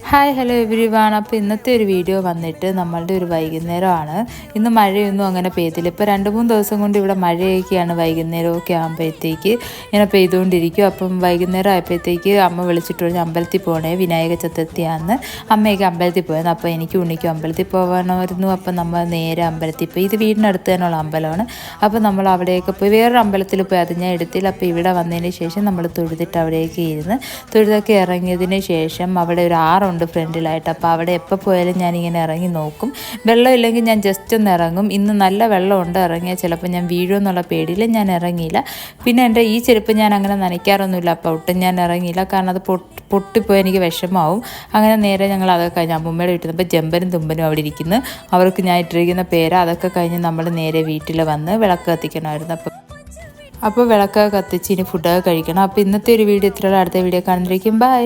Hi hello every one. അപ്പോൾ ഇന്നത്തെ ഒരു വീഡിയോ വന്നിട്ട് നമ്മളുടെ ഒരു വൈകുന്നേരമാണ്. ഇന്ന് മഴയൊന്നും അങ്ങനെ പെയ്തില്ല. ഇപ്പോൾ 2-3 ദിവസം കൊണ്ട് ഇവിടെ മഴയൊക്കെയാണ്. വൈകുന്നേരമൊക്കെ ആകുമ്പോഴത്തേക്ക് ഇങ്ങനെ പെയ്തുകൊണ്ടിരിക്കും. അപ്പം വൈകുന്നേരം ആയപ്പോഴത്തേക്ക് അമ്മ വിളിച്ചിട്ട് പറഞ്ഞ് അമ്പലത്തിൽ പോകണേ, വിനായക ചതുർത്ഥിയാണെന്ന്. അമ്മയൊക്കെ അമ്പലത്തിൽ പോയത്. അപ്പോൾ എനിക്ക് ഉണ്ണിക്കും അമ്പലത്തിൽ പോകാനായിരുന്നു. അപ്പം നമ്മൾ നേരെ അമ്പലത്തിൽ പോയി. ഇത് വീടിനടുത്ത് തന്നെയുള്ള അമ്പലമാണ്. അപ്പോൾ നമ്മൾ അവിടെയൊക്കെ പോയി. വേറൊരു അമ്പലത്തിൽ പോയി, അത് ഞാൻ എടുത്തില്ല. അപ്പോൾ ഇവിടെ വന്നതിന് ശേഷം നമ്മൾ തൊഴുതിട്ട് അവിടെയൊക്കെ ഇരുന്ന് തൊഴുതൊക്കെ ഇറങ്ങിയതിന് ശേഷം അവിടെ ഒരു ആറുണ്ട് ഫ്രണ്ടിലായിട്ട്. അപ്പോൾ അവിടെ എപ്പോൾ പോയാലും ഞാനിങ്ങനെ ഇറങ്ങി നോക്കും. വെള്ളമില്ലെങ്കിൽ ഞാൻ ജസ്റ്റ് ഒന്ന് ഇറങ്ങും. ഇന്ന് നല്ല വെള്ളമുണ്ട്, ഇറങ്ങിയാൽ ചിലപ്പോൾ ഞാൻ വീഴുമെന്നുള്ള പേടിയിൽ ഞാൻ ഇറങ്ങിയില്ല. പിന്നെ എൻ്റെ ഈ ചെരുപ്പ് ഞാൻ അങ്ങനെ നനയ്ക്കാറൊന്നുമില്ല. അപ്പോൾ ഒട്ടും ഞാൻ ഇറങ്ങിയില്ല, കാരണം അത് പൊട്ടിപ്പോയി എനിക്ക് വിഷമാവും. അങ്ങനെ നേരെ ഞങ്ങൾ അതൊക്കെ കഴിഞ്ഞ് അമ്മൂമ്മയുടെ വീട്ടിൽ നിന്ന് ഇപ്പോൾ ജമ്പനും തുമ്പനും അവിടെ ഇരിക്കുന്നു. അവർക്ക് ഞാൻ ഇട്ടിരിക്കുന്ന പേര് അതൊക്കെ കഴിഞ്ഞ് നമ്മൾ നേരെ വീട്ടിൽ വന്ന് വിളക്ക് കത്തിക്കണമായിരുന്നു. അപ്പോൾ വിളക്കൊക്കെ കത്തിച്ച് ഇനി ഫുഡൊക്കെ കഴിക്കണം. അപ്പോൾ ഇന്നത്തെ ഒരു വീഡിയോ ഇത്രയുള്ള. അടുത്ത വീഡിയോ കാണുന്നതായിരിക്കും. ബൈ.